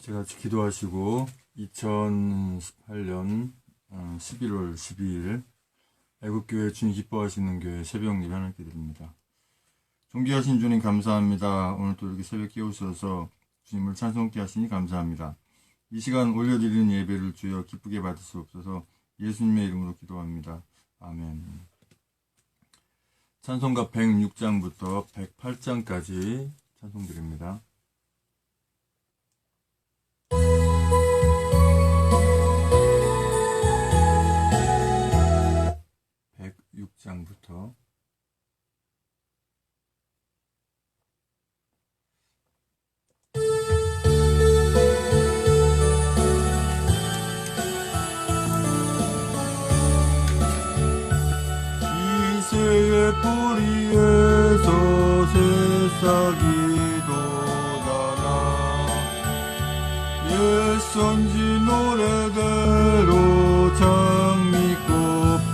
제가 같이 기도하시고 2018년 11월 12일 애국교회 주님 기뻐하시는 교회 새벽 예배 하나님께 드립니다. 존귀하신 주님 감사합니다. 오늘 또 이렇게 새벽 깨우셔서 주님을 찬송케 하시니 감사합니다. 이 시간 올려드리는 예배를 주여 기쁘게 받을 수 없어서 예수님의 이름으로 기도합니다. 아멘. 찬송가 106장부터 108장까지 찬송드립니다. 106장부터 이새의 뿌리에서 새싹이 돋아나 옛 선지 노래대로 장미꽃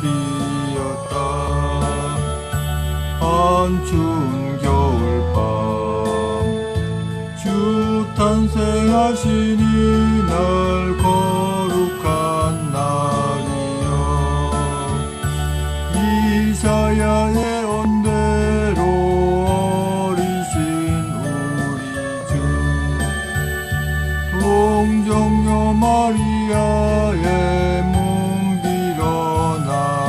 피었다. 한춘 겨울밤 주 탄생하시니 날 거룩한 날이여. 이사야의 언대로 어리신 우리 주 동정녀 마리아의 몸 빌어나셨다.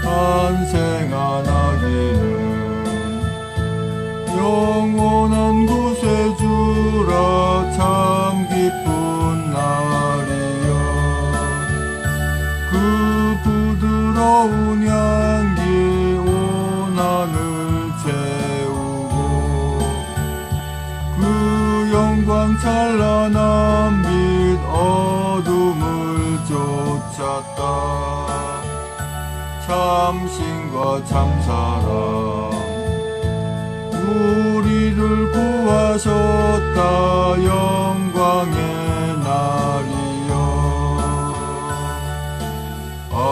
탄생한 아기는 영원한 곳에 주라. 참 기쁜 날이여. 그 부드러운 향기 온 하늘 채우고 그 영광 찬란한 빛 어둠을 쫓았다. 참신과 참사랑 우리를 구하셨다. 영광의 날이여. 아멘.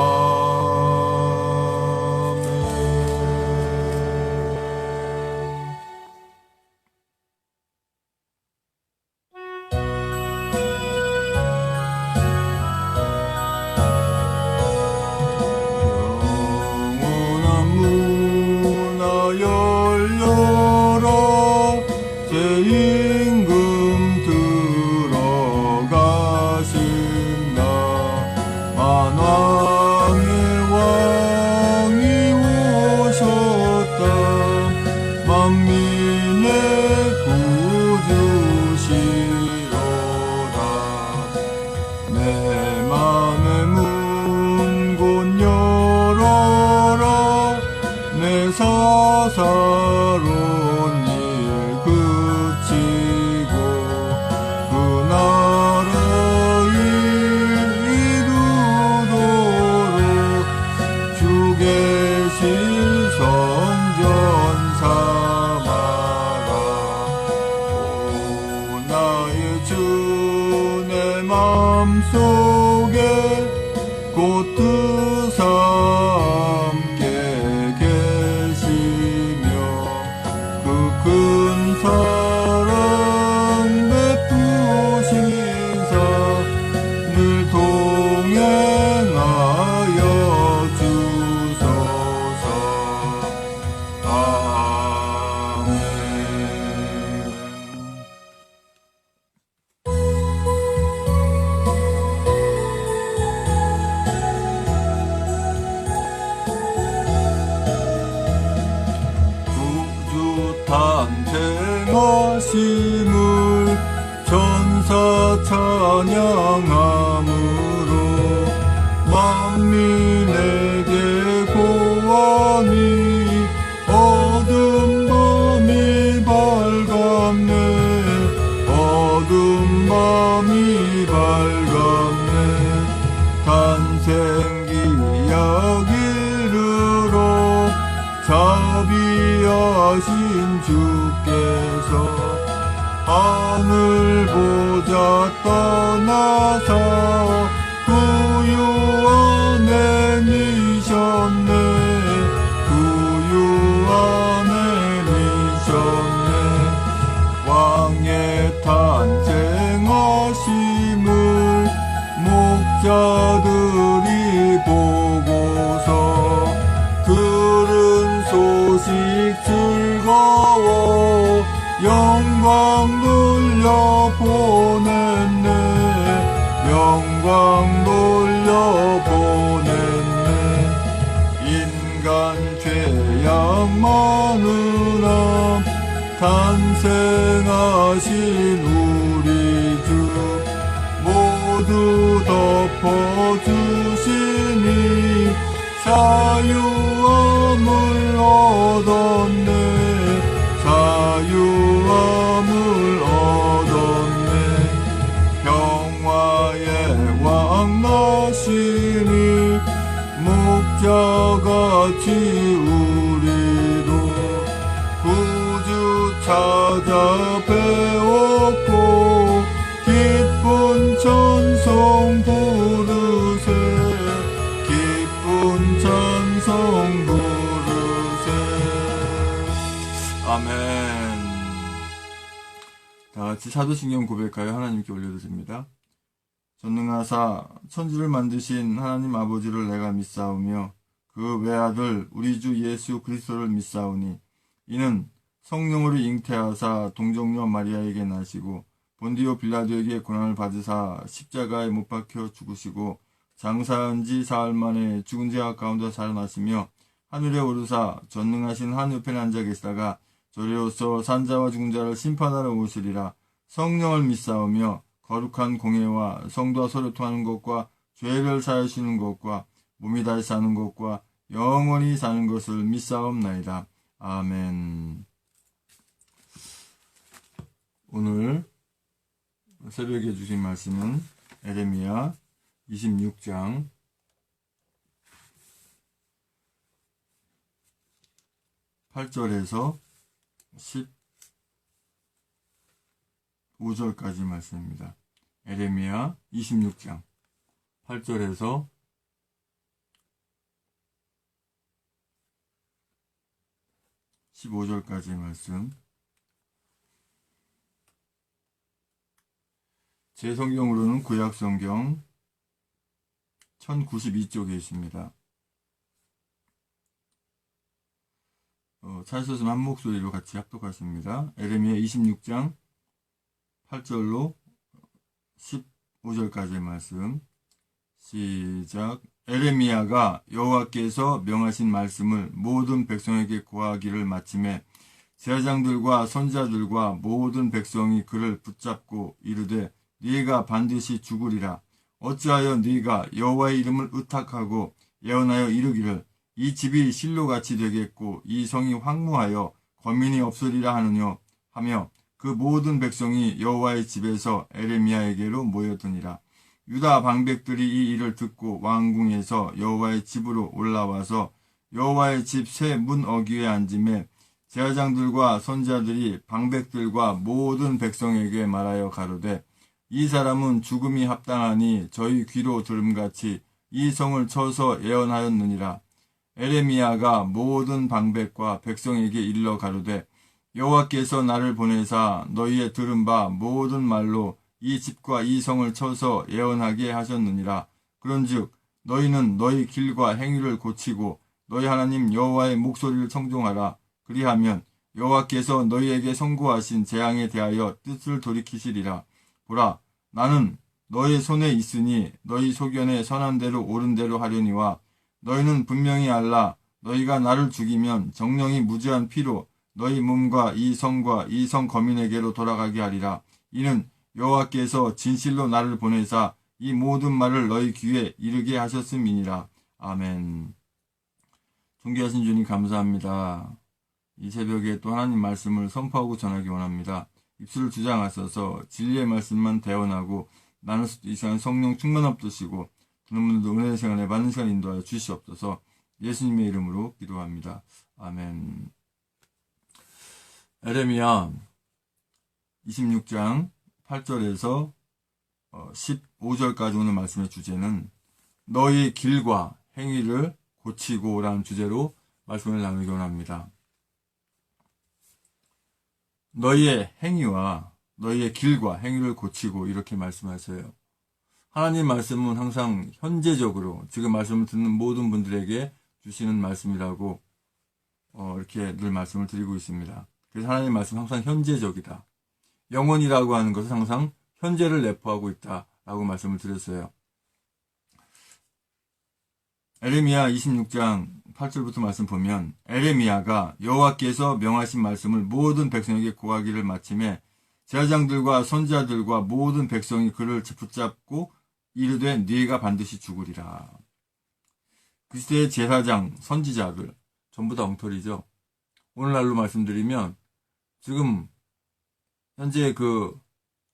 영원한 문화 열려라. 제 임금 들어가신다. 만왕의 왕이 오셨다. 만민의 구주시로다. 내 맘의 문 곧 열어라. 내 사사로운 일 그치고 그 나라의 이루도록 주 계실 성전 삼아라. 오 나의 주 내 맘속에 곧 뜻 함께 계시며 그 큰 사랑 베푸시사 늘 동행하여 주소서. 아멘. 구주 탄생하심을 천사 찬양함으로 만민에게 구원이 어둠 밤이 밝았네. 어둠 밤이 밝았네. 탄생기약 이르러 자비하신 주께서 하늘 보자 떠나서 구유 안에 미셨네. 구유 안에 미셨네. 왕의 영광 돌려보냈네. 영광 돌려보냈네. 인간 죄악 많으나 탄생하신 우리 주 모두 덮어주시니 자유함을 얻었네. 자유함을 얻었네. 평화의 왕 나시니 목자같이 우리도 구주 찾아 배웠고 기쁜 찬송 부르세. 기쁜 찬송 부르세. 아멘. 다같이 사도신경 고백하여 하나님께 올려드립니다. 전능하사 천지를 만드신 하나님 아버지를 내가 믿사오며 그 외아들 우리 주 예수 그리스도를 믿사오니 이는 성령으로 잉태하사 동정녀 마리아에게 나시고 본디오 빌라도에게 고난을 받으사 십자가에 못 박혀 죽으시고 장사한 지 사흘 만에 죽은 자 가운데 살아나시며 하늘에 오르사 전능하신 하늘편에 앉아 계시다가 저리로서 산자와 죽은 자를 심판하러 오시리라. 성령을 믿사오며 거룩한 공예와 성도와 서로 통하는 것과 죄를 사하시는 것과 몸이 다시 사는 것과 영원히 사는 것을 믿사옵나이다. 아멘. 오늘 새벽에 주신 말씀은 에레미야 26장 8절에서 15절까지 말씀입니다. 에레미야 26장 8절에서 15절까지 말씀. 제 성경으로는 구약 성경 1092쪽에 있습니다. 차에서는 한 목소리로 같이 합독하십니다. 에레미야 26장 8절로 15절까지의 말씀. 시작. 에레미야가 여호와께서 명하신 말씀을 모든 백성에게 고하기를 마침에 제사장들과 선지자들과 모든 백성이 그를 붙잡고 이르되 네가 반드시 죽으리라. 어찌하여 네가 여호와의 이름을 의탁하고 예언하여 이르기를 이 집이 실로같이 되겠고 이 성이 황무하여 거민이 없으리라 하느뇨 하며 그 모든 백성이 여호와의 집에서 에레미야에게로 모여드니라. 유다 방백들이 이 일을 듣고 왕궁에서 여호와의 집으로 올라와서 여호와의 집 새 문 어귀에 앉음에 제사장들과 선지자들이 방백들과 모든 백성에게 말하여 가로되 이 사람은 죽음이 합당하니 저희 귀로 들음같이 이 성을 쳐서 예언하였느니라. 에레미야가 모든 방백과 백성에게 일러 가로되 여호와께서 나를 보내사 너희의 들은 바 모든 말로 이 집과 이 성을 쳐서 예언하게 하셨느니라. 그런즉 너희는 너희 길과 행위를 고치고 너희 하나님 여호와의 목소리를 청종하라. 그리하면 여호와께서 너희에게 선고하신 재앙에 대하여 뜻을 돌이키시리라. 보라, 나는 너희 손에 있으니 너희 소견에 선한 대로 옳은 대로 하려니와 너희는 분명히 알라. 너희가 나를 죽이면 정령이 무지한 피로 너희 몸과 이 성과 이 성 거민에게로 돌아가게 하리라. 이는 여호와께서 진실로 나를 보내사 이 모든 말을 너희 귀에 이르게 하셨음이니라. 아멘. 존귀하신 주님 감사합니다. 이 새벽에 또 하나님 말씀을 선포하고 전하기 원합니다. 입술을 주장하셔서 진리의 말씀만 대언하고 나눌 수도 이 시간 성령 충만 없으시고 듣는 분들도 은혜의 시간에 받는 시간 인도하여 주시옵소서. 예수님의 이름으로 기도합니다. 아멘. 에레미야 26장 8절에서 15절까지 오는 말씀의 주제는 너희 길과 행위를 고치고 라는 주제로 말씀을 나누기 원합니다. 너희의 행위와 너희의 길과 행위를 고치고 이렇게 말씀하세요. 하나님 말씀은 항상 현재적으로 지금 말씀을 듣는 모든 분들에게 주시는 말씀이라고 이렇게 늘 말씀을 드리고 있습니다. 그래서 하나님 말씀 항상 현재적이다. 영원이라고 하는 것은 항상 현재를 내포하고 있다라고 말씀을 드렸어요. 에레미야 26장 8절부터 말씀 보면 에레미야가 여호와께서 명하신 말씀을 모든 백성에게 고하기를 마침에 제사장들과 선지자들과 모든 백성이 그를 붙잡고 이르되 네가 반드시 죽으리라. 그 시대의 제사장, 선지자들 전부 다 엉터리죠. 오늘날로 말씀드리면 지금 현재 그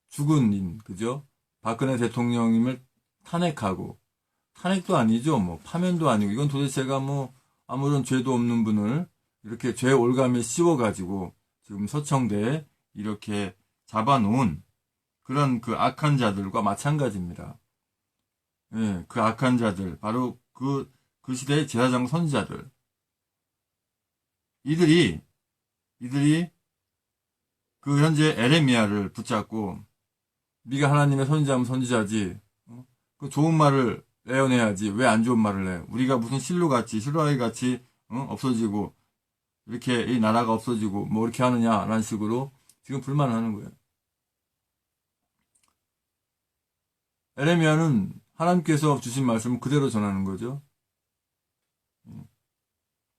죽은 인, 그죠? 박근혜 대통령님을 탄핵하고, 탄핵도 아니죠. 뭐 파면도 아니고, 이건 도대체가 뭐 아무런 죄도 없는 분을 이렇게 죄 올감에 씌워가지고 지금 서청대에 이렇게 잡아놓은 그런 그 악한 자들과 마찬가지입니다. 예, 그 악한 자들, 바로 그 시대의 제사장 선지자들. 이들이 그 현재 에레미야를 붙잡고 네가 하나님의 선지자면 선지자지. 그 좋은 말을 내어내야지. 왜 안 좋은 말을 내? 우리가 무슨 실로아이 같이 없어지고 이렇게 이 나라가 없어지고 뭐 이렇게 하느냐라는 식으로 지금 불만하는 거예요. 에레미야는 하나님께서 주신 말씀을 그대로 전하는 거죠.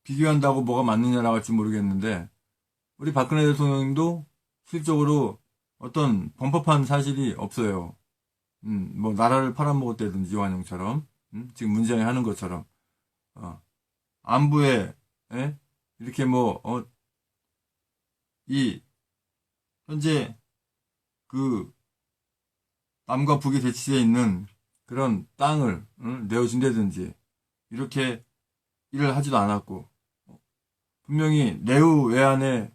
비교한다고 뭐가 맞느냐라고 할지 모르겠는데 우리 박근혜 대통령님도 실적으로 어떤 범법한 사실이 없어요. 뭐 나라를 팔아먹었다든지 이완용처럼 지금 문재인이 하는 것처럼 안보에 이렇게 이 현재 그 남과 북이 대치되어 있는 그런 땅을 내어준다든지 이렇게 일을 하지도 않았고 분명히 내후 외환에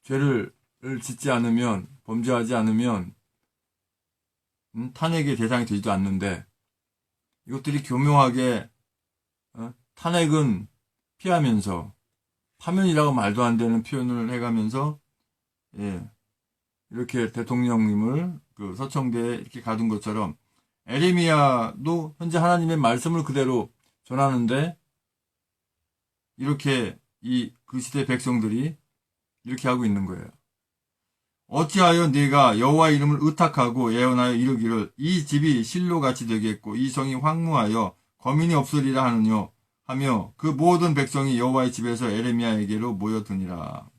죄를 짓지 않으면 범죄하지 않으면 탄핵의 대상이 되지도 않는데 이것들이 교묘하게 탄핵은 피하면서 파면이라고 말도 안 되는 표현을 해가면서 이렇게 대통령님을 그 서청대에 이렇게 가둔 것처럼 에레미야도 현재 하나님의 말씀을 그대로 전하는데 이렇게 그 시대 백성들이 이렇게 하고 있는 거예요. 어찌하여 네가 여호와의 이름을 의탁하고 예언하여 이르기를 이 집이 실로같이 되겠고 이 성이 황무하여 거민이 없으리라 하느뇨 하며 그 모든 백성이 여호와의 집에서 에레미야에게로 모여드니라.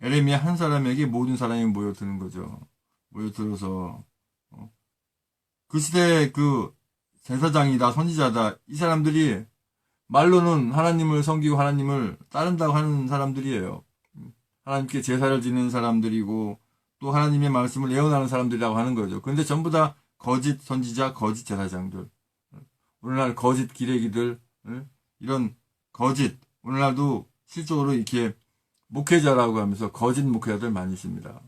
에레미야 한 사람에게 모든 사람이 모여드는 거죠. 모여들어서 그 시대의 그 제사장이다 선지자다 이 사람들이 말로는 하나님을 섬기고 하나님을 따른다고 하는 사람들이에요. 하나님께 제사를 지는 사람들이고 또 하나님의 말씀을 예언하는 사람들이라고 하는 거죠. 그런데 전부 다 거짓 선지자, 거짓 제사장들. 오늘날 거짓 기레기들, 이런 거짓, 오늘날도 실적으로 이렇게 목회자라고 하면서 거짓 목회자들 많이 있습니다.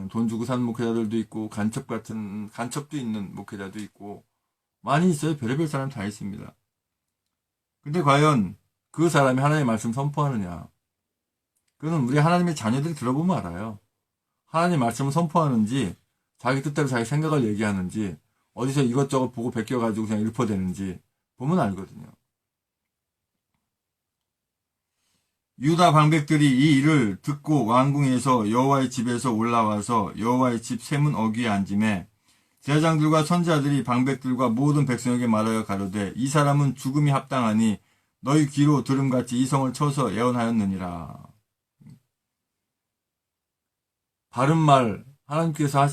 돈 주고 산 목회자들도 있고 간첩도 있는 목회자도 있고 많이 있어요. 별의별 사람 다 있습니다. 근데 과연 그 사람이 하나님의 말씀 선포하느냐? 그거는 우리 하나님의 자녀들이 들어보면 알아요. 하나님의 말씀을 선포하는지 자기 뜻대로 자기 생각을 얘기하는지 어디서 이것저것 보고 베껴가지고 그냥 읊어대는지 보면 알거든요. 유다 방백들이 이 일을 듣고 왕궁에서 여호와의 집에서 올라와서 여호와의 집 세문 어귀에 앉음에 제사장들과 선지자들이 방백들과 모든 백성에게 말하여 가로되 이 사람은 죽음이 합당하니 너희 귀로 들음같이 이 성을 쳐서 예언하였느니라. 바른 말 하나님께서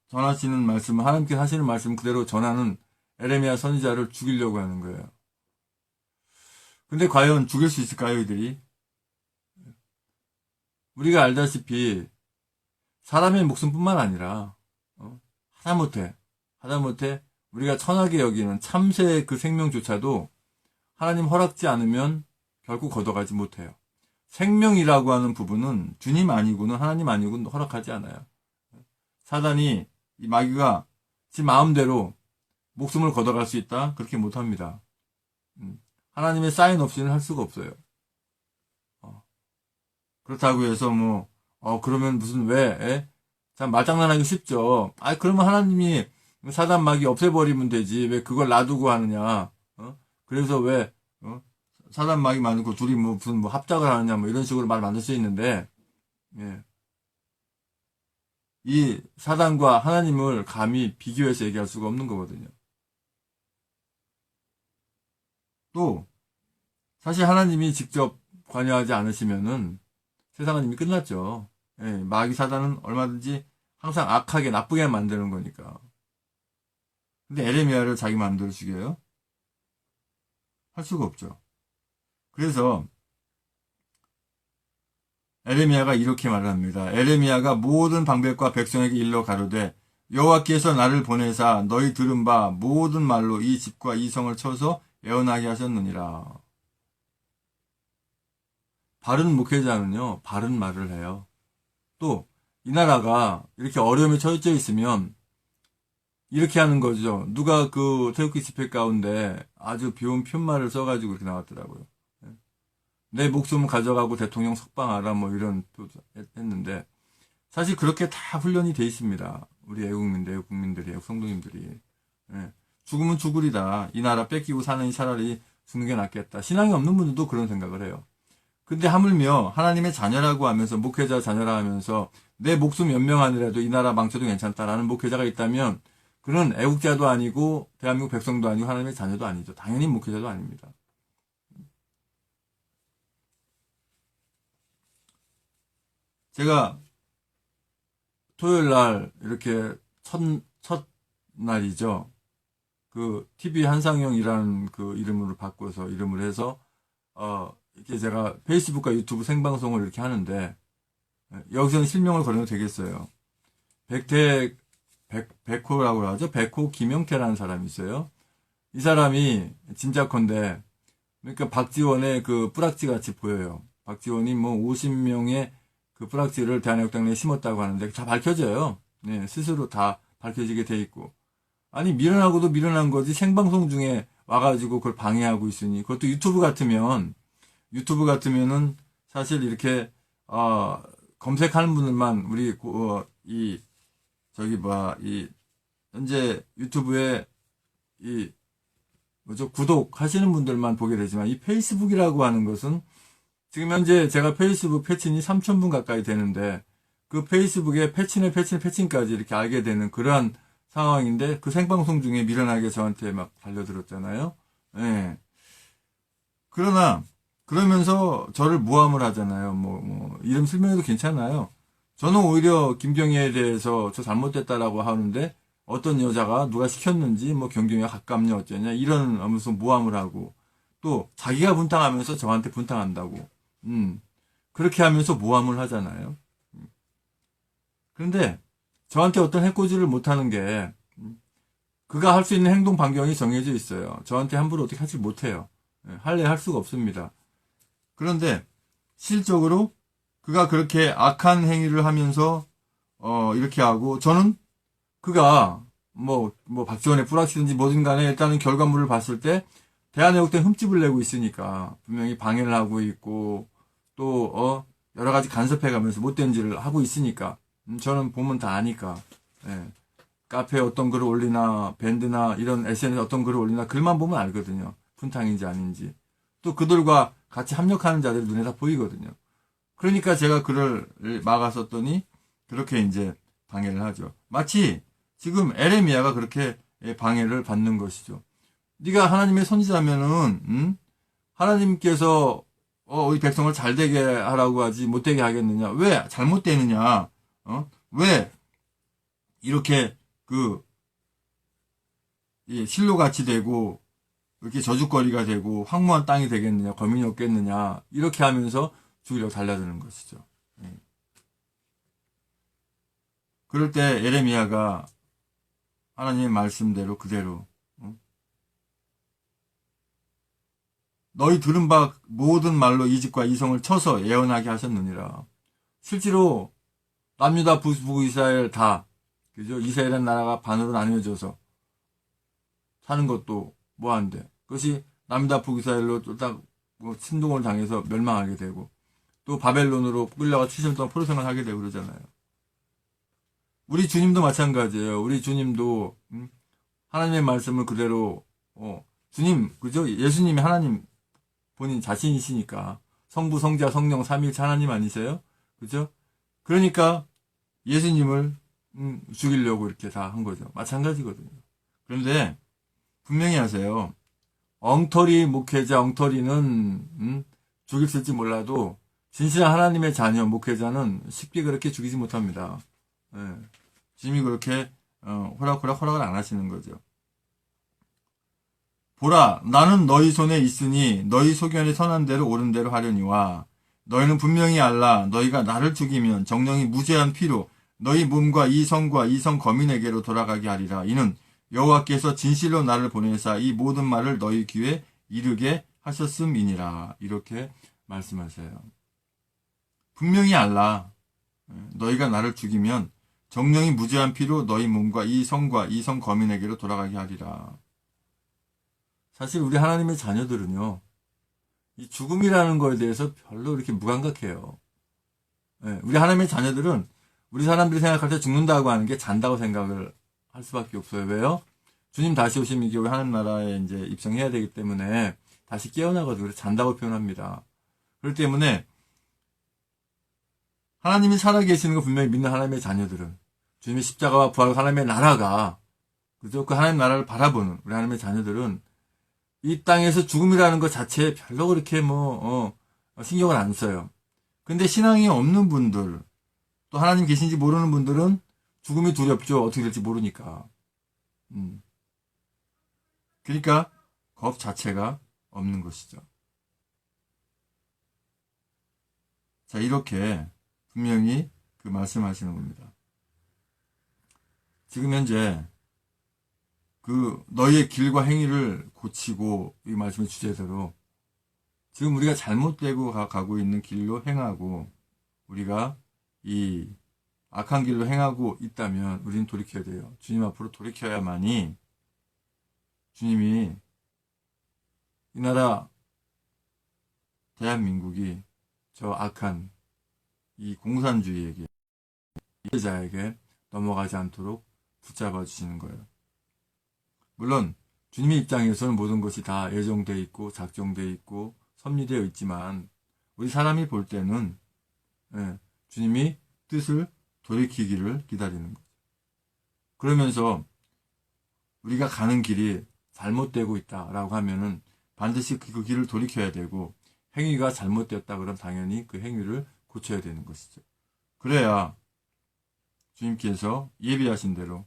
전하시는 말씀 하나님께서 하시는 말씀 그대로 전하는 에레미야 선지자를 죽이려고 하는 거예요. 근데 과연 죽일 수 있을까요 이들이? 우리가 알다시피 사람의 목숨뿐만 아니라 하다못해 우리가 천하게 여기는 참새의 그 생명조차도 하나님 허락지 않으면 결코 걷어가지 못해요. 생명이라고 하는 부분은 주님 아니고는 하나님 아니고는 허락하지 않아요. 사단이 이 마귀가 지 마음대로 목숨을 걷어갈 수 있다? 그렇게 못합니다. 하나님의 사인 없이는 할 수가 없어요. 그렇다고 해서 그러면 무슨 참 말장난하기 쉽죠. 그러면 하나님이 사단 마귀 없애버리면 되지. 왜 그걸 놔두고 하느냐. 그래서 사단 마귀 많고 둘이 무슨 합작을 하느냐 이런 식으로 말 만들 수 있는데, 예. 이 사단과 하나님을 감히 비교해서 얘기할 수가 없는 거거든요. 또 사실 하나님이 직접 관여하지 않으시면은 세상은 이미 끝났죠. 예, 마귀 사단은 얼마든지 항상 악하게 나쁘게 만드는 거니까. 근데 에레미야를 자기 마음대로 죽여요? 할 수가 없죠. 그래서 에레미야가 이렇게 말을 합니다. 에레미야가 모든 방백과 백성에게 일러 가로되 여호와께서 나를 보내사 너희 들은 바 모든 말로 이 집과 이 성을 쳐서 애원하게 하셨느니라. 바른 목회자는요, 바른 말을 해요. 또 이 나라가 이렇게 어려움에 처해져 있으면 이렇게 하는 거죠. 누가 그 태극기 집회 가운데 아주 비운 편말을 써가지고 이렇게 나왔더라고요. 내 목숨을 가져가고 대통령 석방하라 이런 표도 했는데 사실 그렇게 다 훈련이 돼 있습니다. 우리 애국민들이 성도님들이. 예. 죽으면 죽으리다. 이 나라 뺏기고 사느니 차라리 죽는 게 낫겠다. 신앙이 없는 분들도 그런 생각을 해요. 근데 하물며 하나님의 자녀라고 하면서 목회자 자녀라 하면서 내 목숨 연명하느라도 이 나라 망쳐도 괜찮다라는 목회자가 있다면 그는 애국자도 아니고 대한민국 백성도 아니고 하나님의 자녀도 아니죠. 당연히 목회자도 아닙니다. 제가 토요일 날 이렇게 첫 날이죠. 그 TV 한상영이라는 그 이름으로 바꿔서 이름을 해서 이렇게 제가 페이스북과 유튜브 생방송을 이렇게 하는데 여기서는 실명을 걸어도 되겠어요. 백호라고 하죠. 백호 김영태라는 사람이 있어요. 이 사람이 진짜컨대 그러니까 박지원의 그 뿌락지 같이 보여요. 박지원이 50명의 그 뿌락지를 대한애국당 내에 심었다고 하는데 다 밝혀져요. 네, 스스로 다 밝혀지게 돼 있고. 아니 미련하고도 미련한 거지 생방송 중에 와가지고 그걸 방해하고 있으니 그것도 유튜브 같으면은 사실 이렇게 검색하는 분들만 우리 현재 유튜브에 구독하시는 분들만 보게 되지만 이 페이스북이라고 하는 것은 지금 현재 제가 페이스북 패친이 3,000분 가까이 되는데 그 페이스북에 패친까지 이렇게 알게 되는 그러한 상황인데 그 생방송 중에 미련하게 저한테 막 달려들었잖아요. 예. 그러면서 저를 모함을 하잖아요. 이름 설명해도 괜찮아요. 저는 오히려 김경애에 대해서 저 잘못됐다라고 하는데 어떤 여자가 누가 시켰는지 경경이가 가깝냐 어쩌냐 이런 무슨 모함을 하고 또 자기가 분탕하면서 저한테 분탕한다고 그렇게 하면서 모함을 하잖아요. 그런데 저한테 어떤 해코지를 못하는 게 그가 할 수 있는 행동 반경이 정해져 있어요. 저한테 함부로 어떻게 하지 못해요. 할 수가 없습니다. 그런데 실적으로 그가 그렇게 악한 행위를 하면서 이렇게 하고 저는 그가 박지원의 뿌락치든지 뭐든 간에 일단은 결과물을 봤을 때 대한애국당 흠집을 내고 있으니까 분명히 방해를 하고 있고 또 여러 가지 간섭해 가면서 못된 짓을 하고 있으니까 저는 보면 다 아니까 예. 카페에 어떤 글을 올리나 밴드나 이런 SNS에 어떤 글을 올리나 글만 보면 알거든요. 분탕인지 아닌지. 또 그들과 같이 합력하는 자들이 눈에 다 보이거든요. 그러니까 제가 그를 막았었더니 그렇게 이제 방해를 하죠. 마치 지금 에레미야가 그렇게 방해를 받는 것이죠. 네가 하나님의 선지자면은 하나님께서 우리 백성을 잘되게 하라고 하지 못되게 하겠느냐? 왜 잘못되느냐? 왜 이렇게 실로같이 되고 이렇게 저주거리가 되고 황무한 땅이 되겠느냐? 거민이 없겠느냐? 이렇게 하면서 죽이려고 달려드는 것이죠. 그럴 때 에레미야가 하나님의 말씀대로 그대로 너희 들은 바 모든 말로 이 집과 이 성을 쳐서 예언하게 하셨느니라. 실제로 남유다 북이스라엘 다 그죠? 이스라엘은 나라가 반으로 나뉘어져서 사는 것도 뭐한데 그것이 남유다 북이스라엘로 딱 침동을 당해서 멸망하게 되고 또 바벨론으로 끌려가 70년 동안 포로 생활하게 되고 그러잖아요. 우리 주님도 마찬가지예요. 우리 주님도 하나님의 말씀을 그대로 주님 그죠? 예수님이 하나님 본인 자신이시니까. 성부, 성자, 성령, 삼위일체 하나님 아니세요? 그죠? 그러니까 예수님을 죽이려고 이렇게 다 한 거죠. 마찬가지거든요. 그런데 분명히 아세요. 엉터리 목회자, 엉터리는 죽였을지 몰라도 진실한 하나님의 자녀, 목회자는 쉽게 그렇게 죽이지 못합니다. 예. 주님이 그렇게 허락을 안 하시는 거죠. 보라, 나는 너희 손에 있으니 너희 소견에 선한 대로 옳은 대로 하려니와 너희는 분명히 알라. 너희가 나를 죽이면 정령이 무죄한 피로 너희 몸과 이 성과 이 성 거민에게로 돌아가게 하리라. 이는 여호와께서 진실로 나를 보내사 이 모든 말을 너희 귀에 이르게 하셨음이니라. 이렇게 말씀하세요. 분명히 알라. 너희가 나를 죽이면 정령이 무죄한 피로 너희 몸과 이 성과 이 성 거민에게로 돌아가게 하리라. 사실 우리 하나님의 자녀들은요, 이 죽음이라는 거에 대해서 별로 이렇게 무감각해요. 우리 하나님의 자녀들은 우리 사람들이 생각할 때 죽는다고 하는 게 잔다고 생각을 할 수밖에 없어요. 왜요? 주님 다시 오시면 이게 우리 하나님 나라에 이제 입성해야 되기 때문에 다시 깨어나거든요. 잔다고 표현합니다. 그렇기 때문에 하나님이 살아계시는 거 분명히 믿는 하나님의 자녀들은 주님의 십자가와 부활과 하나님의 나라가 그죠? 그 하나님 나라를 바라보는 우리 하나님의 자녀들은 이 땅에서 죽음이라는 것 자체에 별로 그렇게 신경을 안 써요. 근데 신앙이 없는 분들, 또 하나님 계신지 모르는 분들은 죽음이 두렵죠. 어떻게 될지 모르니까. 그러니까 겁 자체가 없는 것이죠. 자, 이렇게 분명히 그 말씀하시는 겁니다. 지금 현재 그 너희의 길과 행위를 고치고 이 말씀의 주제대로 지금 우리가 잘못되고 가고 있는 길로 행하고 우리가 이 악한 길로 행하고 있다면 우리는 돌이켜야 돼요. 주님 앞으로 돌이켜야만이 주님이 이 나라 대한민국이 저 악한 이 공산주의에게 이해자에게 넘어가지 않도록 붙잡아 주시는 거예요. 물론 주님의 입장에서는 모든 것이 다 예정되어 있고 작정되어 있고 섭리되어 있지만 우리 사람이 볼 때는 주님이 뜻을 돌이키기를 기다리는 거죠. 그러면서 우리가 가는 길이 잘못되고 있다라고 하면은 반드시 그 길을 돌이켜야 되고 행위가 잘못되었다 그러면 당연히 그 행위를 고쳐야 되는 것이죠. 그래야 주님께서 예비하신 대로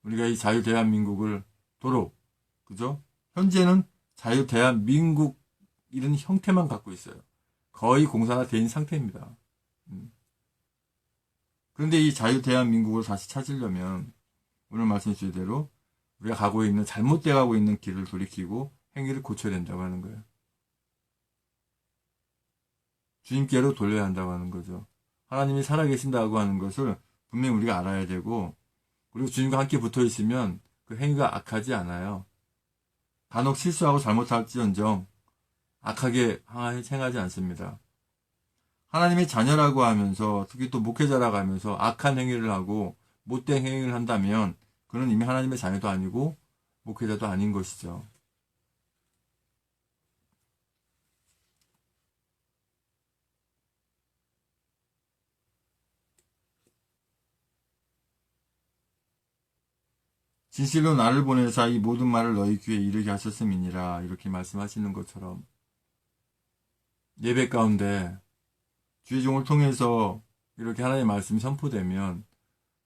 우리가 이 자유 대한민국을 도로 그죠? 현재는 자유 대한민국 이런 형태만 갖고 있어요. 거의 공산화된 상태입니다. 그런데 이 자유 대한민국을 다시 찾으려면 오늘 말씀 주제대로 우리가 가고 있는 잘못돼 가고 있는 길을 돌이키고 행위를 고쳐야 된다고 하는 거예요. 주님께로 돌려야 한다고 하는 거죠. 하나님이 살아계신다고 하는 것을 분명히 우리가 알아야 되고 그리고 주님과 함께 붙어 있으면 그 행위가 악하지 않아요. 간혹 실수하고 잘못할지언정 악하게 행하지 않습니다. 하나님의 자녀라고 하면서 특히 또 목회자라고 하면서 악한 행위를 하고 못된 행위를 한다면 그는 이미 하나님의 자녀도 아니고 목회자도 아닌 것이죠. 진실로 나를 보내사 이 모든 말을 너희 귀에 이르게 하셨음이니라 이렇게 말씀하시는 것처럼 예배 가운데 주의 종을 통해서 이렇게 하나님의 말씀이 선포되면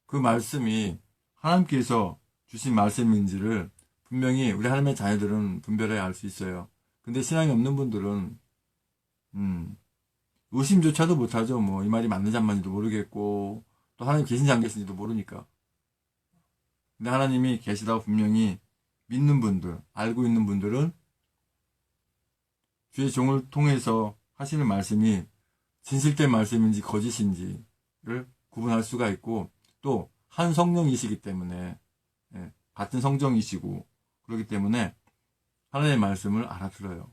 그 말씀이 하나님께서 주신 말씀인지를 분명히 우리 하나님의 자녀들은 분별해야 알 수 있어요. 근데 신앙이 없는 분들은 의심조차도 못하죠. 뭐 이 말이 맞는지 안 맞는지도 모르겠고 또 하나님 계신지 안 계신지도 모르니까. 근데 하나님이 계시다고 분명히 믿는 분들, 알고 있는 분들은 주의 종을 통해서 하시는 말씀이 진실된 말씀인지 거짓인지를 구분할 수가 있고 또 한 성령이시기 때문에 같은 성정이시고 그렇기 때문에 하나님의 말씀을 알아들어요.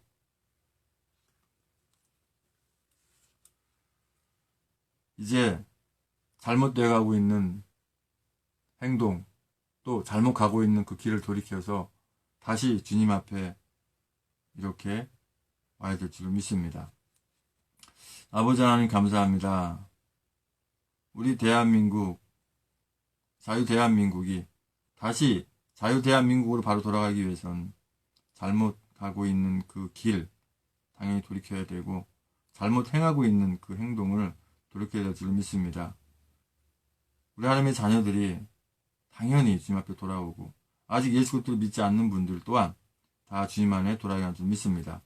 이제 잘못되어 가고 있는 행동 또 잘못 가고 있는 그 길을 돌이켜서 다시 주님 앞에 이렇게 와야 될 줄 믿습니다. 아버지 하나님 감사합니다. 우리 대한민국, 자유 대한민국이 다시 자유 대한민국으로 바로 돌아가기 위해선 잘못 가고 있는 그 길 당연히 돌이켜야 되고 잘못 행하고 있는 그 행동을 돌이켜야 될 줄 믿습니다. 우리 하나님의 자녀들이 당연히 주님 앞에 돌아오고 아직 예수 그리스도를 믿지 않는 분들 또한 다 주님 안에 돌아가야 할 줄 믿습니다.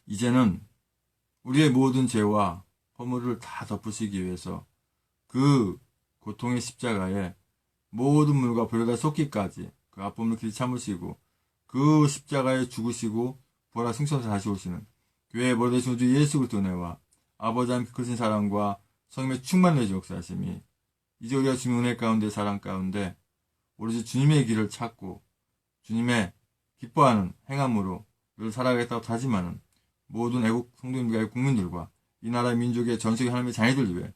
이제는 우리의 모든 죄와 허물을 다 덮으시기 위해서 그 고통의 십자가에 모든 물과 불과 쏟기까지 그 아픔을 길이 참으시고 그 십자가에 죽으시고 부활하 승천해서 다시 오시는 교회의 머리 되신 우주 예수 그리스도 은혜와 아버지 하나님 크신 사랑과 성령의 충만한 역사하심이 이제 우리가 주님 은혜 가운데 사랑 가운데 오로지 주님의 길을 찾고 주님의 기뻐하는 행함으로 늘 살아가겠다고 다짐하는 모든 애국 성도님과 애국 국민들과 이 나라 민족의 전 세계 하나님의 자녀들 위해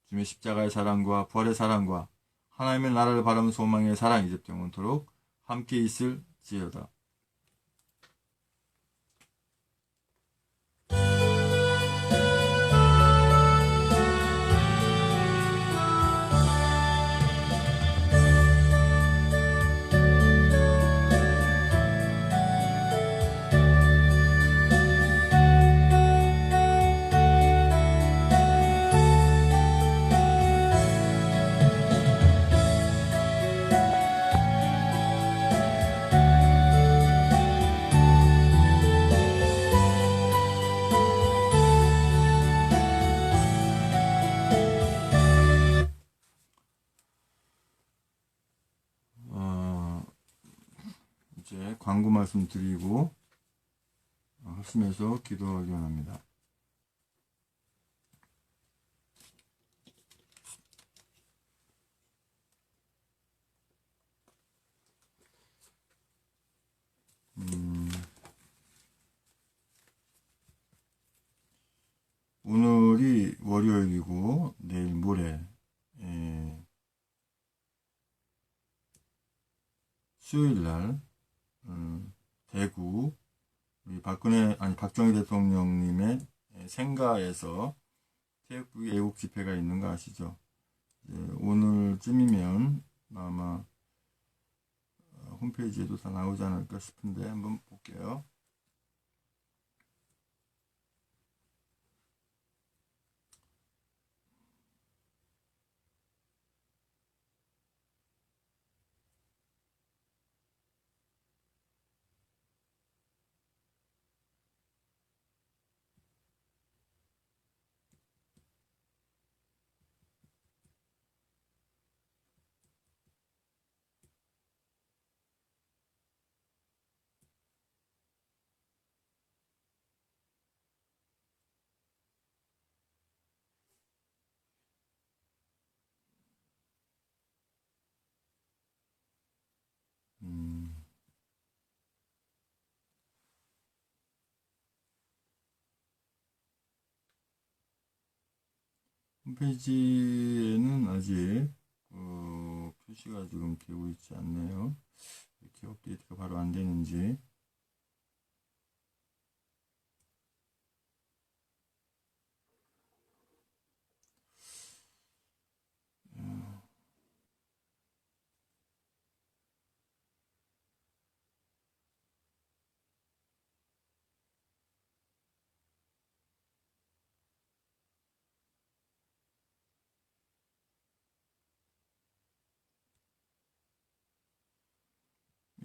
주님의 십자가의 사랑과 부활의 사랑과 하나님의 나라를 바라는 소망의 사랑이 이제 영원토록 함께 있을지어다. 이제 광고 말씀 드리고 합심해서 기도하기 원합니다. 오늘이 월요일이고 내일 모레 수요일날 대구 우리 박정희 대통령님의 생가에서 태극기 애국 집회가 있는 거 아시죠? 오늘쯤이면 아마 홈페이지에도 다 나오지 않을까 싶은데 한번 볼게요. 홈페이지에는 아직 표시가 지금 되고 있지 않네요. 이렇게 업데이트가 바로 안 되는지.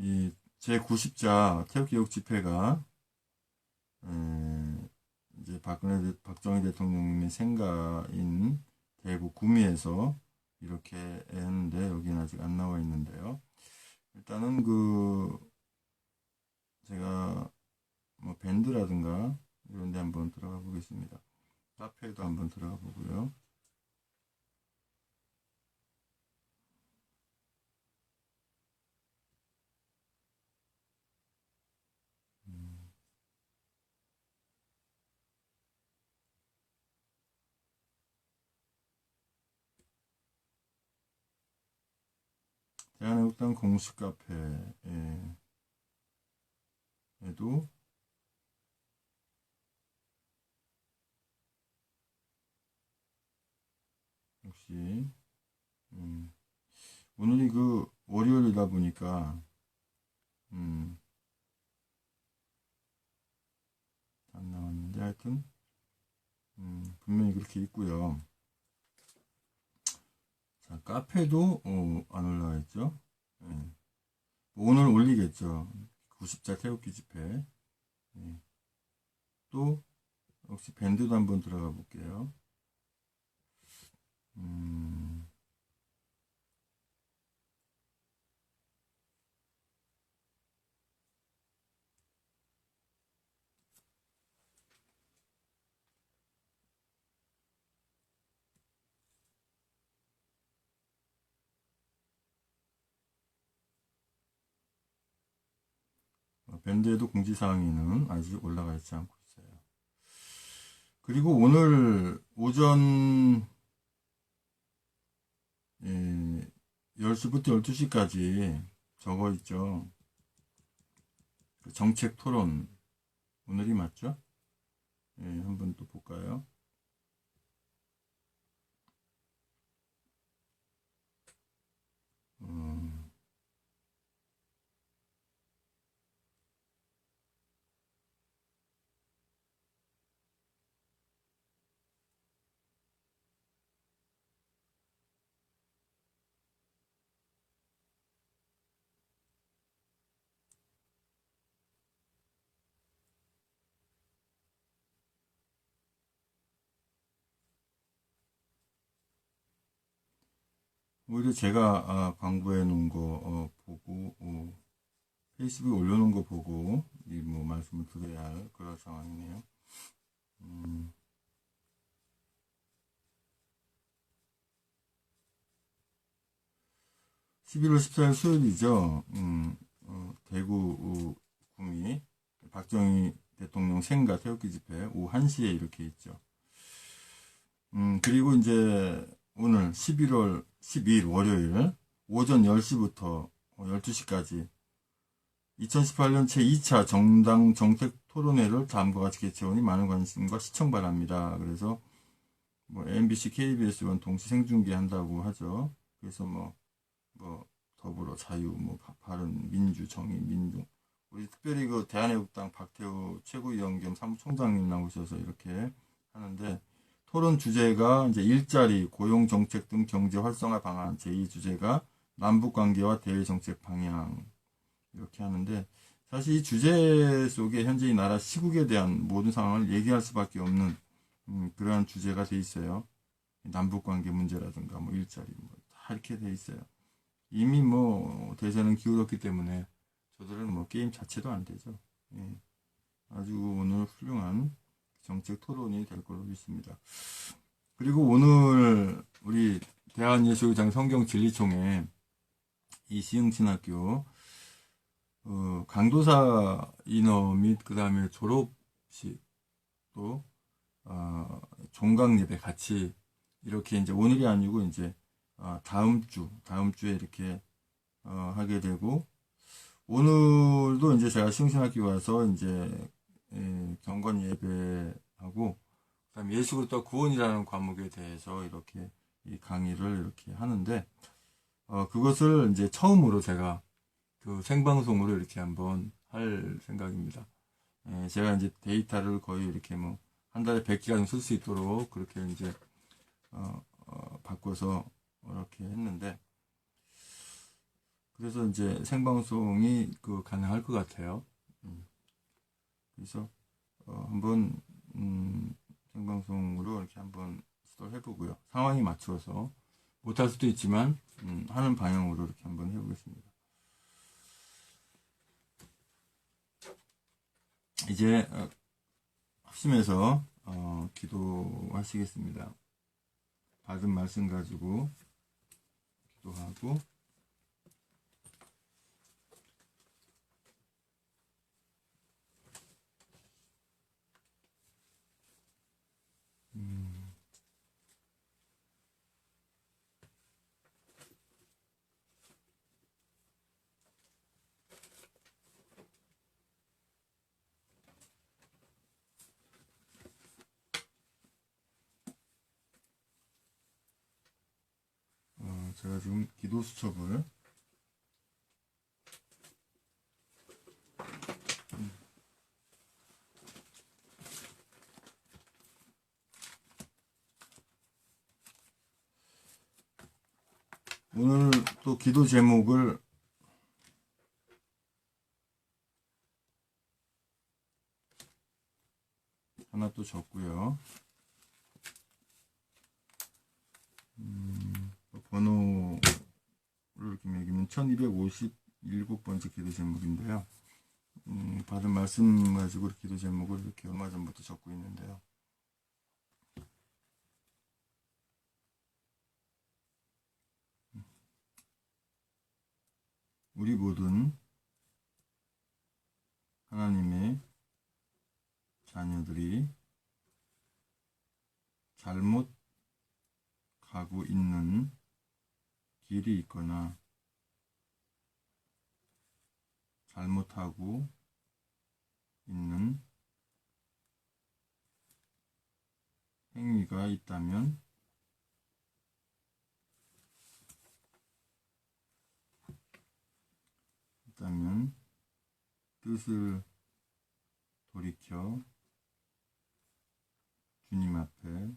이 제90자 태극기애국 집회가 이제 박정희 대통령님의 생가인 대구 구미에서 이렇게 했는데 여기는 아직 안 나와 있는데요. 일단은 제가 뭐 밴드라든가 이런 데 한번 들어가 보겠습니다. 카페에도 한번 들어가 보고요. 대한애국당 공식 카페에도 9시. 오늘이 그 월요일이다 보니까 안 나왔는데 하여튼 분명히 그렇게 있고요. 자, 카페도 안 올라와 있죠. 예. 오늘 올리겠죠. 90자 태극기 집회. 예. 또 역시 밴드도 한번 들어가 볼게요. 밴드에도 공지사항에는 아직 올라가 있지 않고 있어요. 그리고 오늘 오전 10시부터 12시까지 적어 있죠. 그 정책 토론. 오늘이 맞죠? 예, 한번 또 볼까요? 오히려 제가 광고해 놓은 거 보고 페이스북에 올려놓은 거 보고 이 뭐 말씀을 드려야 할 그런 상황이네요. 11월 14일 수요일이죠. 대구 구미 박정희 대통령 생가 태극기 집회 오후 1시에 이렇게 있죠. 그리고 이제 오늘 11월 12일 월요일 오전 10시부터 12시까지 2018년 제2차 정당 정책 토론회를 다음과 같이 개최하니 많은 관심과 시청 바랍니다. 그래서 뭐 MBC, KBS1 동시 생중계한다고 하죠. 그래서 뭐 더불어 자유, 뭐 바른 민주, 정의, 민중. 우리 특별히 그 대한애국당 박태우 최고위원 겸 사무총장님 나오셔서 이렇게 하는데 토론 주제가 이제 일자리, 고용 정책 등 경제 활성화 방안, 제2 주제가 남북 관계와 대외 정책 방향 이렇게 하는데 사실 이 주제 속에 현재 이 나라 시국에 대한 모든 상황을 얘기할 수밖에 없는 그러한 주제가 돼 있어요. 남북 관계 문제라든가 뭐 일자리 뭐 다 이렇게 돼 있어요. 이미 뭐 대세는 기울었기 때문에 저들은 뭐 게임 자체도 안 되죠. 예. 아주 오늘 훌륭한 정책 토론이 될 걸로 믿습니다. 그리고 오늘 우리 대한예수장 성경진리총회 이 시흥신학교 강도사 인허 및 그 다음에 졸업식 또 종강 예배 같이 이렇게 이제 오늘이 아니고 이제 다음 주에 이렇게 하게 되고 오늘도 이제 제가 시흥신학교 와서 이제 경건 예배하고 그다음 예수그리스도 구원이라는 과목에 대해서 이렇게 이 강의를 이렇게 하는데 그것을 이제 처음으로 제가 그 생방송으로 이렇게 한번 할 생각입니다. 제가 이제 데이터를 거의 이렇게 뭐 한 달에 100기가 쓸 수 있도록 그렇게 이제 바꿔서 이렇게 했는데 그래서 이제 생방송이 가능할 것 같아요. 그래서 한번 생방송으로 이렇게 한번 시도를 해보고요. 상황이 맞춰서 못할 수도 있지만 하는 방향으로 이렇게 한번 해보겠습니다. 이제 합심해서 기도하시겠습니다. 받은 말씀 가지고 기도하고 제가 지금 기도 수첩을 오늘 또 기도 제목을 하나 또 적고요. 번호를 이렇게 매기면 1257번째 기도 제목인데요. 받은 말씀 가지고 기도 제목을 이렇게 얼마 전부터 적고 있는데요. 우리 모든 하나님의 자녀들이 잘못 가고 있는 길이 있거나 잘못하고 있는 행위가 있다면 뜻을 돌이켜 주님 앞에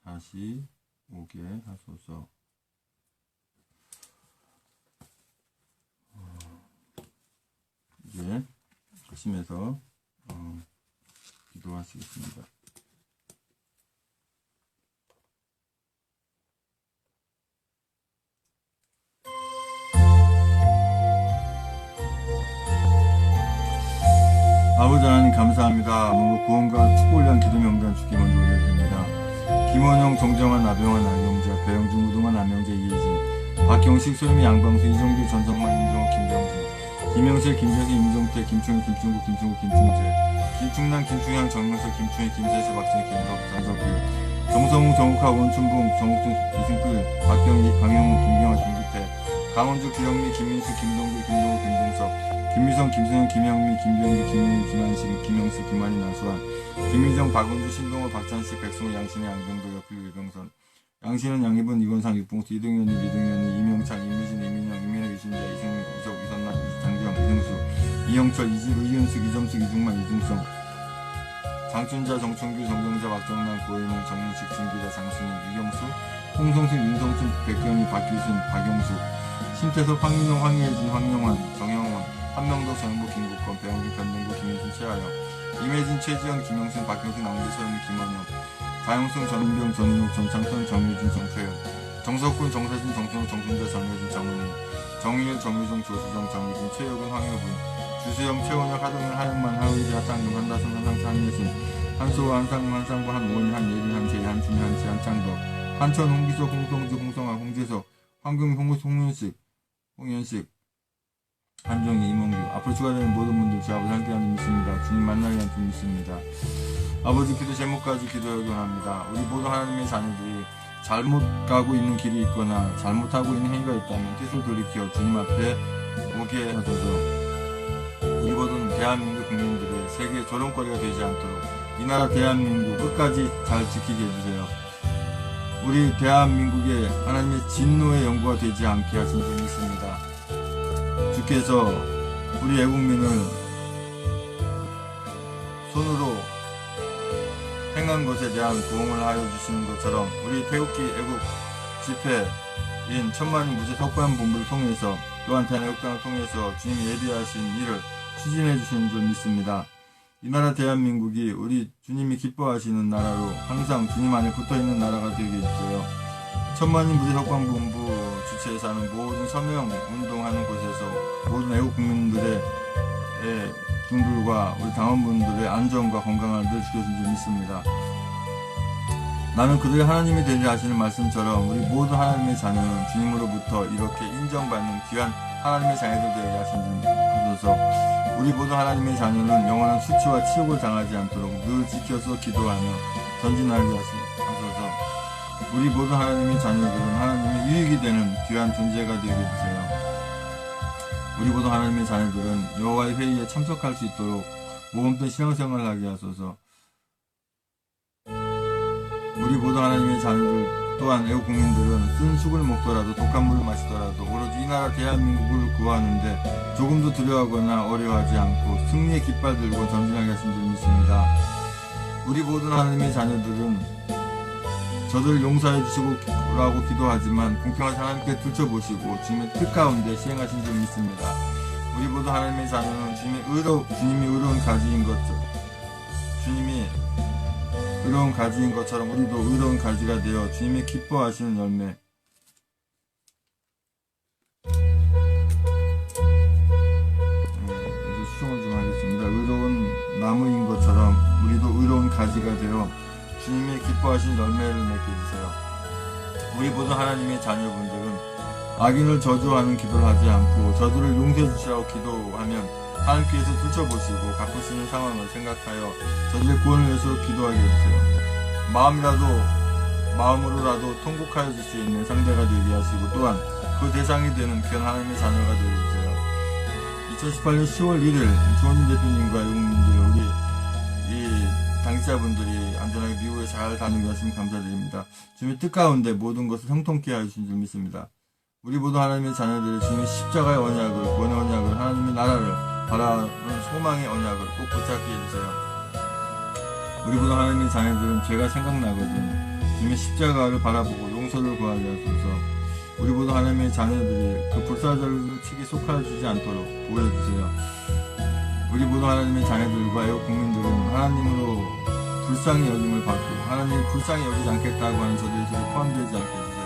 다시 오게 하소서. 이제 하시면서 기도하시겠습니다. 아버지 하나님 감사합니다. 오늘 구원과 축복을 위한 기도 명단 주기 먼저 올려드립니다. 김원영, 정정환, 나병환, 나경자, 배영준, 우동환, 남영재, 이혜진, 박경식, 소유미, 양광수, 이정규, 전성만, 임정호, 김병준, 김영실, 김재수, 임종태, 김충희, 김충구, 김충구, 김충재, 김충남, 김충향, 정명석, 김충희, 김재수, 박진희, 김덕, 전석규, 정성우, 정욱하, 원춘봉, 정욱준, 이승필, 박경희, 강영우, 김경화, 김기태, 강원주, 기영미, 김민수, 김동규, 김동호, 김동석, 김미성, 김승현, 김영미, 김병기, 김민희, 김한식, 김영수, 김한희, 나수환, 김희정, 박은주, 신동호, 박찬식, 백승호, 양신의 양병도, 옆필, 유병선, 양신은 양희분, 이건상, 육봉수, 이등현이, 리등현이, 이명찬, 임미진, 이민영, 이민혁, 이신자, 이승민, 이석, 이선남, 장기영, 이등수, 이영철, 이은숙, 이점숙, 이중만, 이중성, 장춘자, 정춘규, 정경자, 박정남, 고혜몽, 정윤식, 진기자, 장순희, 유경수, 홍성수, 윤성춘, 백경희, 박규순, 박영수, 신태섭, 황민영, 황예진, 황영환, 정영원, 한명도, 정부, 김국권, 배영준, 변동구, 김윤순, 최하영, 임혜진, 최지영, 김영순, 박경수, 남기, 소영, 김원영, 가영승, 전은병, 전인욱, 전창선, 정유진, 정태현, 정석군, 정세진, 정순호, 정순자, 정효진, 정은희, 정유일, 정유정, 조수정, 정유진, 최혁은, 황효분, 주수영, 최원혁, 하동현, 하영만, 하은지, 하창금, 한다승, 한상치, 한예순, 한소호, 한상금, 한상구, 한오원희, 한예린, 한재희, 한준희, 한지, 한창덕, 한천, 홍기석, 홍성주, 홍성아, 홍재석, 황금, 홍현식, 한정희, 이몽규, 앞으로 추가되는 모든 분들 제 아버지 함께하는 줄 믿습니다. 주님 만나게 한 줄 믿습니다. 아버지 기도 제목까지 기도하기 원합니다. 우리 모두 하나님의 자녀들이 잘못 가고 있는 길이 있거나 잘못하고 있는 행위가 있다면 뜻을 돌이켜 주님 앞에 오게 하소서. 우리 모든 대한민국 국민들의 세계 조롱거리가 되지 않도록 이 나라 대한민국 끝까지 잘 지키게 해주세요. 우리 대한민국에 하나님의 진노의 연구가 되지 않게 하신 줄 믿습니다. 주께서 우리 애국민을 손으로 행한 것에 대한 보응을 하여 주시는 것처럼 우리 태극기 애국 집회인 천만인 무죄 석관본부를 통해서 또한 대한애국당을 통해서 주님이 예비하신 일을 추진해 주시는 줄 믿습니다. 이 나라 대한민국이 우리 주님이 기뻐하시는 나라로 항상 주님 안에 붙어있는 나라가 되게 해주세요. 천만인 무죄 석관본부 주최에서 하는 모든 서명 운동하는 곳에서 모든 애국 국민들의 분들과 우리 당원분들의 안전과 건강을 늘 지켜준 줄 믿습니다. 나는 그들의 하나님이 되리라 하시는 말씀처럼 우리 모든 하나님의 자녀는 주님으로부터 이렇게 인정받는 귀한 하나님의 자녀들 되게 하신 줄 하소서. 우리 모두 하나님의 자녀는 영원한 수치와 치욕을 당하지 않도록 늘 지켜서 기도하며 전진하게 하소서. 우리 모두 하나님의 자녀들은 하나님의 유익이 되는 귀한 존재가 되게 해주세요. 우리 모두 하나님의 자녀들은 여호와의 회의에 참석할 수 있도록 모범된 신앙생활을 하게 하소서. 우리 모두 하나님의 자녀들 또한 애국 국민들은 쓴 죽을 먹더라도 독한 물을 마시더라도 오로지 이 나라 대한민국을 구하는데 조금도 두려워하거나 어려워하지 않고 승리의 깃발 들고 전진하게 하신 줄 믿습니다. 우리 모든 하나님의 자녀들은 저들을 용서해 주시고라고 기도하지만 공평한 하나님께 들춰보시고 주님의 뜻 가운데 시행하신 줄 믿습니다. 우리 모두 하나님의 자녀는 주님이 의로운 가지인 것처럼 우리도 의로운 가지가 되어 주님의 기뻐하시는 열매, 수정을 좀 하겠습니다. 의로운 나무인 것처럼 우리도 의로운 가지가 되어 주님의 기뻐하신 열매를 맺게 해주세요. 우리 모든 하나님의 자녀분들은 악인을 저주하는 기도를 하지 않고 저들을 용서해 주시라고 기도하면 하나님께서 들춰보시고 갚으시는 상황을 생각하여 저들의 구원을 위해서 기도하게 해주세요. 마음으로라도 통곡하여 줄 수 있는 상대가 되게 하시고 또한 그 대상이 되는 귀한 하나님의 자녀가 되게 해주세요. 2018년 10월 1일 조원진 대표님과 영웅님들 우리 이 당사자분들이 안전하게 미국에 잘 다니게 하시면 감사드립니다. 주님의 뜻 가운데 모든 것을 형통케 하신 줄 믿습니다. 우리 모두 하나님의 자녀들이 주님의 십자가의 언약을, 구원의 언약을, 하나님의 나라를 바라는 소망의 언약을 꼭 붙잡게 해주세요. 우리 모두 하나님의 자녀들은 죄가 생각나거든 주님의 십자가를 바라보고 용서를 구하게 하소서. 우리 모두 하나님의 자녀들이 그 불사절치기 속하여주지 않도록 보호해주세요. 우리 모두 하나님의 자녀들과 애국 국민들은 하나님으로 불쌍히 여김을 받고 하나님이 불쌍히 여기지 않겠다고 하는 저들의 소리에 포함되지 않게 해주세요.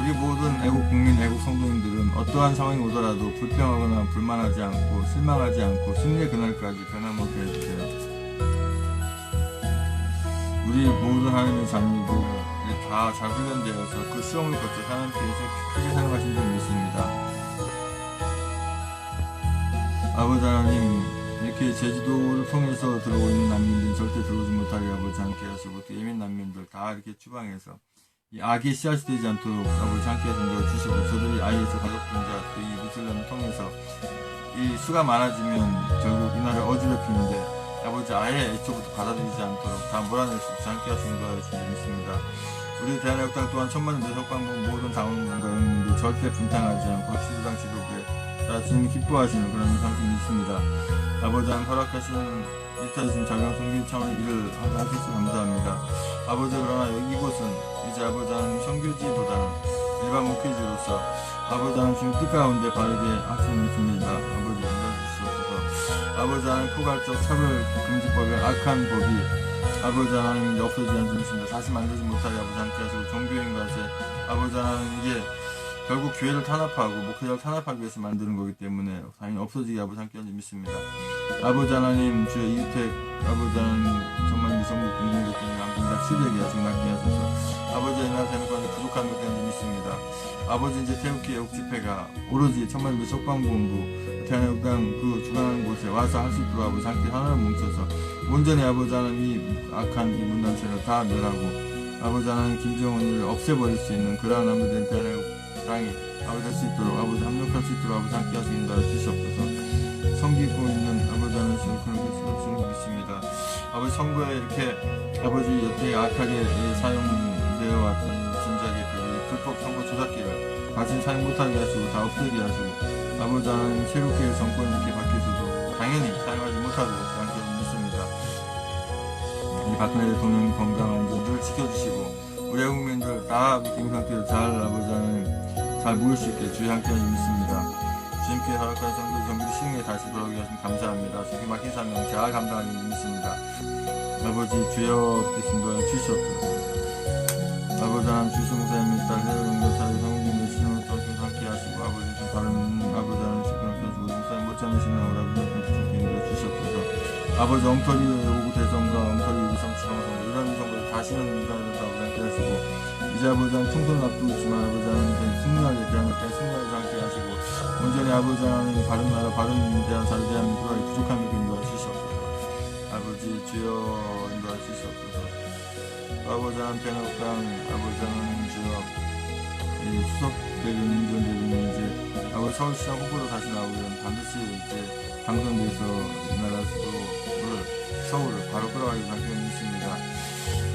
우리 모든 애국 국민, 애국 성도님들은 어떠한 상황이 오더라도 불평하거나 불만하지 않고 실망하지 않고 승리의 그날까지 변함없게 해주세요. 우리 모든 하나님의 자녀들이 다 잘 훈련되어서 그 시험을 거쳐 하나님께서 크게 사용하신 줄 믿습니다. 아버지 하나님, 이렇게 제주도를 통해서 들어오고 있는 난민들이 절대 들어오지 못하게 아버지 않게 하시고 또 예민 난민들 다 이렇게 추방해서 이 악의 씨앗이 되지 않도록 아버지 함께 하신다고 주시고 저들이 아이에서 가족분자 또 이 무슬림을 통해서 이 수가 많아지면 결국 이 나라를 어지럽히는데 아버지 아예 애초부터 받아들이지 않도록 다 몰아낼 수 있게 함께 하신다고 믿습니다. 우리 대한애국당 또한 천만년 매석방문 모든 당원군과 영웅님들이 절대 분탕하지 않고 합시도당 지도부에 다 주님이 기뻐하시는 그런 상승이 있습니다. 아버지 하나님 허락하시는 일타주신 자경 성교 차원의 일을 하셔서 감사합니다. 아버지 그러나 이곳은 이제 아버지 하나님 선교지보다는 일반 목회지로서 아버지 하나님 주님 뜻 가운데 바르게 하시는 것입니다. 아버지 인도해주시옵소서. 아버지 하나님 포괄적 차별 금지법의 악한 법이 아버지 하나님 없어지지 않습니다. 다시 만들지 못하게 아버지 함께 하시고 종교인 것에 아버지 하나님 이게 결국 교회를 탄압하고 목회자를 탄압하기 위해서 만드는 거기 때문에 당연히 없어지게 아버지 함께 하지 믿습니다. 아버지 하나님 주의 이유택 아버지 하나님 정말 미성국 국민들 때문에 항상 다 치료되게 하시고 낫게 하소서. 아버지 이 나라 대한민국에 부족한 것 때문에 믿습니다. 아버지 이제 태극기 애국 집회가 오로지 천만인민 속방본부 대한애국당 그 주관하는 곳에 와서 할 수 있도록 아버지 함께 하나로 뭉쳐서 온전히 아버지 하나님 이 악한 이 문단체를 다 멸하고 아버지 하나님 김정은을 없애버릴 수 있는 그러한 아버지 대한애국당이 아버지 할 수 있도록 아버지 합력할 수 있도록 아버지 함께 하시긴다 주시옵소서. 섬기고 있는 아버지 하나님 그런 것을 믿습니다. 아버지 선거에 이렇게 아버지 여태 악하게 사용되어 왔던 전작의 그 불법 선거 조작기를 다시 사용 못하게 하시고 다 없애게 하시고 아버지 하나님 새롭게 정권이 이렇게 바뀌어서도 당연히 사용하지 못하도록 함께 믿습니다. 이 박근혜 대통령 건강 안전 늘 지켜주시고 우리 국민들 다 기분 상태로 잘 아버지 하나님 잘 모일 수 있게 주의 함께 하시 믿습니다. 주님께 허락한 선교 정규 시흥에 다시 돌아오게 하시면 감사합니다. 주께 맡긴 사명 잘 감당하는 믿습니다. 아버지 주여 뵙겠습니다. 주시옵소서. 아버지 하나님 주신 목사님 딸 해외 교사의 성님의 신을 통해 함께 하시고 아버지 좀 다른 아버지 하나님 시간을 주시고 목사님 못 참으시는 우리 부족히 힘들어 주시옵소서. 아버지 엉터리 오구 대선과 엉터리 오구 성취방송 이런 선거를 다시는 일어나지 않게 하시고 이제 아버지 하나님 총선을 앞두고 있지만 아버지 하나님 승리하게 대한민국에 승리하지 않게 하시고 온전히 아버지 하나님 바른 나라 바른 대한 자리 대한민국과 부족함을 인도해 주시옵소서. 아버지 주여 인도해 주시옵소서. 아버지 하나님 대한민국당 아버지 하나님 주여 이 수석 대변인 전 대변인 이제 아버지 서울시장 후보로 다시 나오면 반드시 이제 당선돼서 이 나라 수도를 서울을 바로 끌어가기 위한 표현이 있습니다.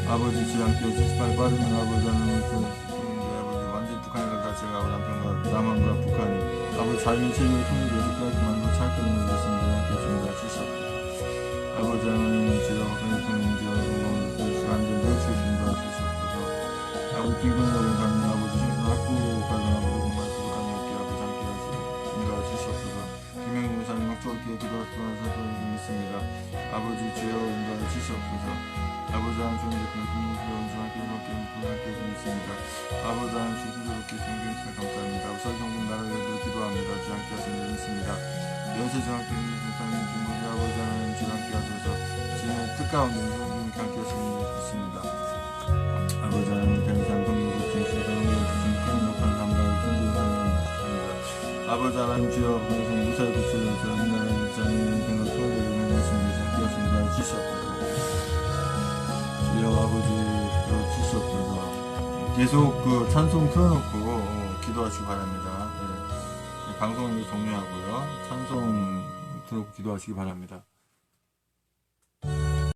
아버지 지향께 주시발 빠르면 아버지 하나님 아버지 완전 북한과 같이 가고 남편과 남한과 북한이 아버지 자유의 체육을 통일되어 끝까지만으로 찰도를 누리겠습니다. 함께 주님과 주시옵소서. 아버지 하나님 주여 하나님 주여 완전 멸치를 준비해 주시옵소서. 아버지 빈곤하고 가는 아버지 생선 학교 가는 아버지 공부할 수 가는 없게 아버지 함께 하시고 준비해 주시옵소서. 김영희 목사님 막조올게 기도할 수 있어서 믿습니다. 아버지 주여 인도해 주시옵소서. 아버지 하나님 주님 주님께 함께 믿습니다. 아버지 하나님 주님께 존경해주시며 감사합니다. 우설정군 나라를 기도합니다. 주 함께 하시는 줄 믿습니다. 연세정학교 목사님 주님 아버지 하나님 주 함께 하셔서 주님의 뜻가운데 주님께 함께 하시는 줄 믿습니다. 아버지 하나님 대한민국 성경으로 진실을 주신 큰 역할을 감당하고 선지자를 믿습니다. 아버지 하나님 주여 무사히 구출해서 인간의 일자는 생각 소리를 믿습니다. 함께 하시는 줄 주시옵소서. 주여 아버지 주시옵소서. 계속 그 찬송 틀어놓고 기도하시기 바랍니다. 네. 방송을 종료하고요. 찬송 틀어놓고 기도하시기 바랍니다.